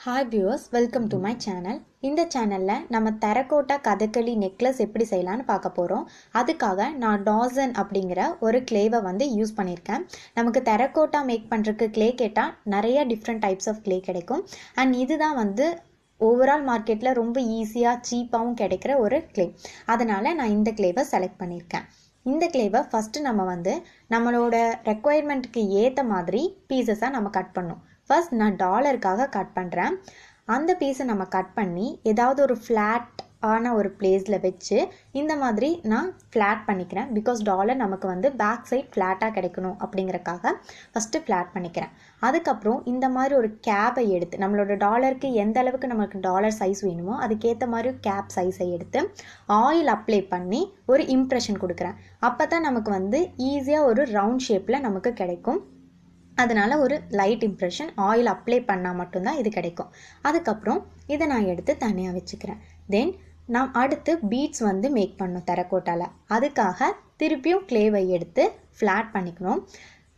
Hi viewers, welcome to my channel. இந்த சேனல்ல நம்ம டெரகோட்டா கதகளி நெக்லஸ் எப்படி செய்யலாம்னு பார்க்க போறோம். அதுக்காக நான் டாசன் அப்படிங்கிற ஒரு கிளேவை வந்து யூஸ் பண்ணியிருக்கேன். நமக்கு டெரகோட்டா மேக் பண்றதுக்கு கிளே கேட்டா நிறைய டிஃப்ரெண்ட் டைப்ஸ் ஆஃப் கிளே கிடைக்கும். அண்ட் இதுதான் வந்து ஓவரால் மார்க்கெட்டில் ரொம்ப ஈஸியாக சீப்பாகவும் கிடைக்கிற ஒரு கிளே. அதனால் நான் இந்த கிளேவை செலக்ட் பண்ணியிருக்கேன். இந்த கிளேவை ஃபஸ்ட்டு நம்ம வந்து நம்மளோட ரெக்குவயர்மெண்ட்டுக்கு ஏற்ற மாதிரி பீசஸாக நம்ம கட் பண்ணோம். ஃபர்ஸ்ட் நான் டாலருக்காக கட் பண்ணுறேன். அந்த பீஸை நம்ம கட் பண்ணி ஏதாவது ஒரு ஃப்ளாட் ஆன ஒரு பிளேஸில் வச்சு இந்த மாதிரி நான் ஃப்ளாட் பண்ணிக்கிறேன். பிகாஸ் டாலர் நமக்கு வந்து பேக் சைட் ஃப்ளாட்டாக கிடைக்கணும் அப்படிங்கிறக்காக ஃபஸ்ட்டு ஃப்ளாட் பண்ணிக்கிறேன். அதுக்கப்புறம் இந்த மாதிரி ஒரு கேப்பை எடுத்து நம்மளோட டாலருக்கு எந்த அளவுக்கு நமக்கு டாலர் சைஸ் வேணுமோ அதுக்கேற்ற மாதிரி கேப் சைஸை எடுத்து ஆயில் அப்ளை பண்ணி ஒரு இம்ப்ரெஷன் கொடுக்குறேன். அப்போ தான் நமக்கு வந்து ஈஸியாக ஒரு ரவுண்ட் ஷேப்பில் நமக்கு கிடைக்கும். அதனால் ஒரு லைட் இம்ப்ரெஷன் ஆயில் அப்ளை பண்ணால் மட்டும்தான் இது கிடைக்கும். அதுக்கப்புறம் இதை நான் எடுத்து தனியாக வச்சுக்கிறேன். தென் நாம் அடுத்து பீட்ஸ் வந்து மேக் பண்ணணும் டெரகோட்டாவில். அதுக்காக திருப்பியும் கிளேவை எடுத்து ஃப்ளாட் பண்ணிக்கணும்.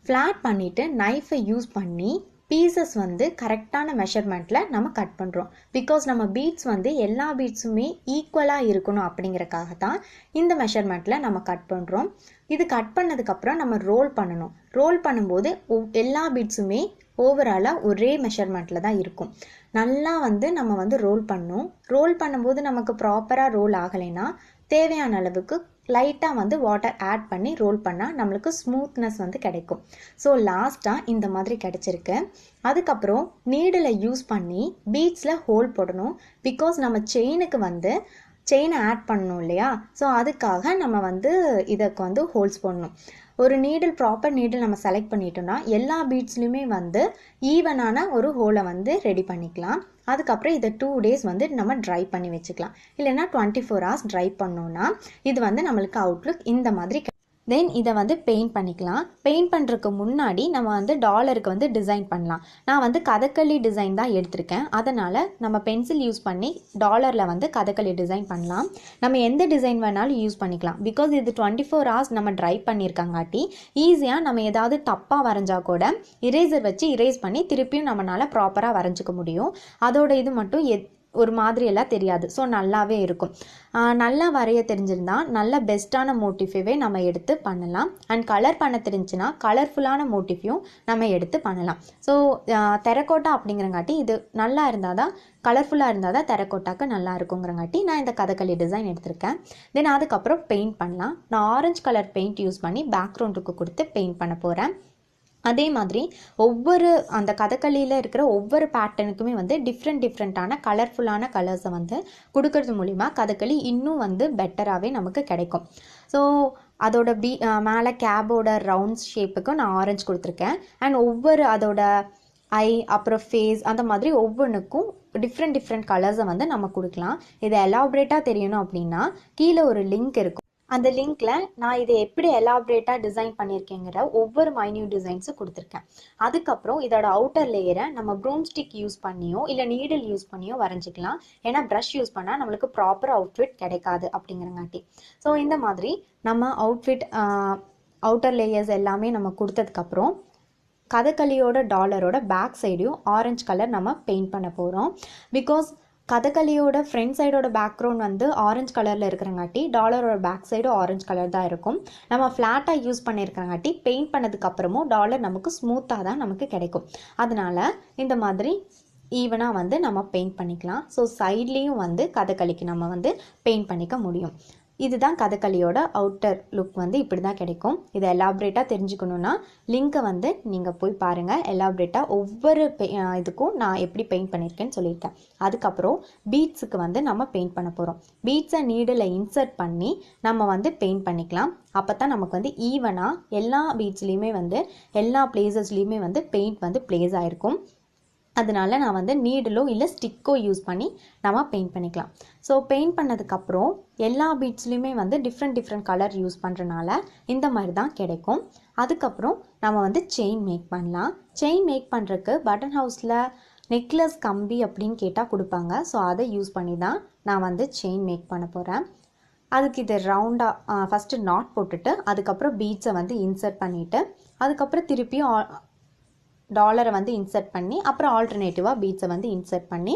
ஃப்ளாட் பண்ணிவிட்டு நைஃபை யூஸ் பண்ணி பீசஸ் வந்து கரெக்டான மெஷர்மெண்ட்டில் நம்ம கட் பண்ணுறோம். பிகாஸ் நம்ம பீட்ஸ் வந்து எல்லா பீட்ஸுமே ஈக்குவலாக இருக்கணும் அப்படிங்கிறக்காக தான் இந்த மெஷர்மெண்ட்டில் நம்ம கட் பண்ணுறோம். இது கட் பண்ணதுக்கப்புறம் நம்ம ரோல் பண்ணணும். ரோல் பண்ணும்போது எல்லா பீட்ஸுமே ஓவராலாக ஒரே மெஷர்மெண்ட்டில் தான் இருக்கும். நல்லா வந்து நம்ம வந்து ரோல் பண்ணணும். ரோல் பண்ணும்போது நமக்கு ப்ராப்பராக ரோல் ஆகலைன்னா தேவையான அளவுக்கு லைட்டாக வந்து வாட்டர் ஆட் பண்ணி ரோல் பண்ணால் நம்மளுக்கு ஸ்மூத்னஸ் வந்து கிடைக்கும். ஸோ லாஸ்ட்டாக இந்த மாதிரி கிடைச்சிருக்கு. அதுக்கப்புறம் நீடில் யூஸ் பண்ணி பீட்ஸில் ஹோல் போடணும். பிகாஸ் நம்ம செயினுக்கு வந்து செயினை ஆட் பண்ணணும் இல்லையா? ஸோ அதுக்காக நம்ம வந்து இதுக்கு வந்து ஹோல்ஸ் போடணும். ஒரு நீடில் ப்ராப்பர் நீடில் நம்ம செலக்ட் பண்ணிட்டோம்னா எல்லா பீட்ஸ்லையுமே வந்து ஈவனான ஒரு ஹோலை வந்து ரெடி பண்ணிக்கலாம். அதுக்கப்புறம் இதை 2 days வந்து நம்ம ட்ரை பண்ணி வச்சுக்கலாம். இல்லைன்னா 24 hours ட்ரை பண்ணோன்னா இது வந்து நம்மளுக்கு அவுட்லுக் இந்த மாதிரி. தென் இதை வந்து பெயிண்ட் பண்ணிக்கலாம். பெயிண்ட் பண்ணுறதுக்கு முன்னாடி நம்ம வந்து டாலருக்கு வந்து டிசைன் பண்ணலாம். நான் வந்து கதகளி டிசைன் தான் எடுத்திருக்கேன். அதனால் நம்ம பென்சில் யூஸ் பண்ணி டாலரில் வந்து கதகளி டிசைன் பண்ணலாம். நம்ம எந்த டிசைன் வேணாலும் யூஸ் பண்ணிக்கலாம். பிகாஸ் இது 24 hours நம்ம ட்ரை பண்ணியிருக்காங்காட்டி ஈஸியாக நம்ம ஏதாவது தப்பாக வரைஞ்சா கூட இரேசர் வச்சு இரேஸ் பண்ணி திருப்பியும் நம்மளால் ப்ராப்பராக வரைஞ்சிக்க முடியும். அதோட இது மட்டும் ஒரு மாதிரியெல்லாம் தெரியாது. ஸோ நல்லாவே இருக்கும். நல்லா வரைய தெரிஞ்சிருந்தா நல்ல பெஸ்ட்டான மோட்டிஃபைவே நம்ம எடுத்து பண்ணலாம். அண்ட் கலர் பண்ண தெரிஞ்சுன்னா கலர்ஃபுல்லான மோட்டிஃபையும் நம்ம எடுத்து பண்ணலாம். ஸோ டெரகோட்டா அப்படிங்கிறங்காட்டி இது நல்லா இருந்தால் தான் கலர்ஃபுல்லாக இருந்தால் தான் டெரகோட்டாக்கு நல்லா இருக்குங்கிறங்காட்டி நான் இந்த கதகளி டிசைன் எடுத்திருக்கேன். தென் அதுக்கப்புறம் பெயிண்ட் பண்ணலாம். நான் ஆரஞ்சு கலர் பெயிண்ட் யூஸ் பண்ணி பேக்ரவுண்டுக்கு கொடுத்து பெயிண்ட் பண்ண போகிறேன். அதே மாதிரி ஒவ்வொரு அந்த கதகளியில் இருக்கிற ஒவ்வொரு பேட்டர்னுக்குமே வந்து டிஃப்ரெண்ட்டான கலர்ஃபுல்லான கலர்ஸை வந்து கொடுக்கறது மூலிமா கதகளி இன்னும் வந்து பெட்டராகவே நமக்கு கிடைக்கும். ஸோ அதோட மேலே கேபோட ரவுண்ட் ஷேப்புக்கு நான் ஆரஞ்சு கொடுத்துருக்கேன். அண்ட் ஒவ்வொரு அதோட ஐ அப்புறம் ஃபேஸ் அந்த மாதிரி ஒவ்வொன்றுக்கும் டிஃப்ரெண்ட் கலர்ஸை வந்து நம்ம கொடுக்கலாம். இதை எலாபரேட்டாக தெரியணும் அப்படின்னா கீழே ஒரு லிங்க் இருக்கும். அந்த லிங்க்கில் நான் இதை எப்படி எலாபரேட்டாக டிசைன் பண்ணியிருக்கேங்கிற ஒவ்வொரு மைன்யூட் டிசைன்ஸும் கொடுத்துருக்கேன். அதுக்கப்புறம் இதோட அவுட்டர் லேயரை நம்ம ப்ரூம் ஸ்டிக் யூஸ் பண்ணியோ இல்லை நீடில் யூஸ் பண்ணியோ வரைஞ்சிக்கலாம். ஏன்னா ப்ரஷ் யூஸ் பண்ணால் நம்மளுக்கு ப்ராப்பர் அவுட்ஃபிட் கிடைக்காது அப்படிங்கிறங்காட்டி. ஸோ இந்த மாதிரி நம்ம அவுட்ஃபிட் அவுட்டர் லேயர்ஸ் எல்லாமே நம்ம கொடுத்ததுக்கப்புறம் கதகளியோட டாலரோட பேக் சைடையும் ஆரஞ்சு கலர் நம்ம பெயிண்ட் பண்ண போகிறோம். பிகாஸ் கதகளியோட ஃப்ரண்ட் சைடோட பேக்ரவுண்ட் வந்து ஆரஞ்சு கலரில் இருக்கிறங்காட்டி டாலரோட பேக் சைடும் ஆரஞ்சு கலர் தான் இருக்கும். நம்ம ஃப்ளாட்டாக யூஸ் பண்ணியிருக்கிறங்காட்டி பெயிண்ட் பண்ணதுக்கப்புறமும் டாலர் நமக்கு ஸ்மூத்தாக தான் நமக்கு கிடைக்கும். அதனால் இந்த மாதிரி ஈவனாக வந்து நம்ம பெயிண்ட் பண்ணிக்கலாம். ஸோ சைட்லேயும் வந்து கதகளிக்கு நம்ம வந்து பெயிண்ட் பண்ணிக்க முடியும். இதுதான் கதகளியோட அவுட்டர் லுக் வந்து இப்படி தான் கிடைக்கும். இதை எலாபரேட்டாக தெரிஞ்சுக்கணுன்னா லிங்க்கை வந்து நீங்கள் போய் பாருங்கள். எலாபரேட்டாக ஒவ்வொரு இதுக்கும் நான் எப்படி பெயிண்ட் பண்ணியிருக்கேன்னு சொல்லியிருக்கேன். அதுக்கப்புறம் பீட்ஸுக்கு வந்து நம்ம பெயிண்ட் பண்ண போகிறோம். பீட்ஸை நீடில் இன்சர்ட் பண்ணி நம்ம வந்து பெயிண்ட் பண்ணிக்கலாம். அப்போ தான் நமக்கு வந்து ஈவனாக எல்லா பீட்ஸ்லேயுமே வந்து எல்லா பிளேசஸ்லேயுமே வந்து பெயிண்ட் வந்து பிளேஸ் ஆகிருக்கும். அதனால நான் வந்து நீடிலோ இல்லை ஸ்டிக்கோ யூஸ் பண்ணி நம்ம பெயிண்ட் பண்ணிக்கலாம். ஸோ பெயிண்ட் பண்ணதுக்கப்புறம் எல்லா பீட்ஸ்லையுமே வந்து டிஃப்ரெண்ட் கலர் யூஸ் பண்ணுறனால இந்த மாதிரி தான் கிடைக்கும். அதுக்கப்புறம் நம்ம வந்து செயின் மேக் பண்ணலாம். செயின் மேக் பண்ணுறதுக்கு பட்டன் ஹவுஸில் நெக்லஸ் கம்பி அப்படின்னு கேட்டால் கொடுப்பாங்க. ஸோ அதை யூஸ் பண்ணி தான் நான் வந்து செயின் மேக் பண்ண போகிறேன். அதுக்கு இது ரவுண்டாக ஃபஸ்ட்டு நாட் போட்டுட்டு அதுக்கப்புறம் பீட்ஸை வந்து இன்சர்ட் பண்ணிவிட்டு அதுக்கப்புறம் திருப்பியும் டாலரை வந்து இன்சர்ட் பண்ணி அப்புறம் ஆல்டர்னேட்டிவாக பீட்ஸை வந்து இன்சர்ட் பண்ணி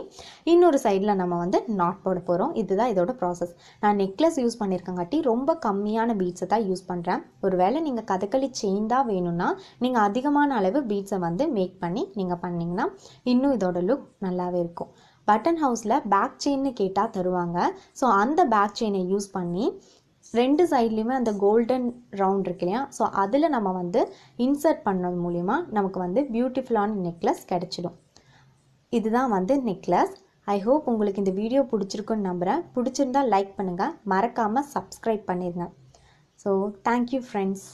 இன்னொரு சைடில் நம்ம வந்து நாட் போட போகிறோம். இதுதான் இதோட ப்ராசஸ். நான் நெக்லஸ் யூஸ் பண்ணியிருக்கங்காட்டி ரொம்ப கம்மியான பீட்ஸை தான் யூஸ் பண்ணுறேன். ஒருவேளை நீங்கள் கதகளி செயின் தான் வேணும்னா நீங்கள் அதிகமான அளவு பீட்ஸை வந்து மேக் பண்ணி நீங்கள் பண்ணிங்கன்னா இன்னும் இதோட லுக் நல்லாவே இருக்கும். பட்டன் ஹவுஸில் பேக் செயின்னு கேட்டால் தருவாங்க. ஸோ அந்த பேக் செயினை யூஸ் பண்ணி 2 சைட்லேயுமே அந்த கோல்டன் ரவுண்ட் இருக்கு இல்லையா, ஸோ அதில் நம்ம வந்து இன்சர்ட் பண்ணது மூலிமா நமக்கு வந்து பியூட்டிஃபுல்லான நெக்லஸ் கிடச்சிடும். இதுதான் வந்து நெக்லஸ். ஐ ஹோப் உங்களுக்கு இந்த வீடியோ பிடிச்சிருக்குன்னு நம்புகிறேன். பிடிச்சிருந்தா லைக் பண்ணுங்கள், மறக்காமல் சப்ஸ்கிரைப் பண்ணிடுங்க. So thank you friends.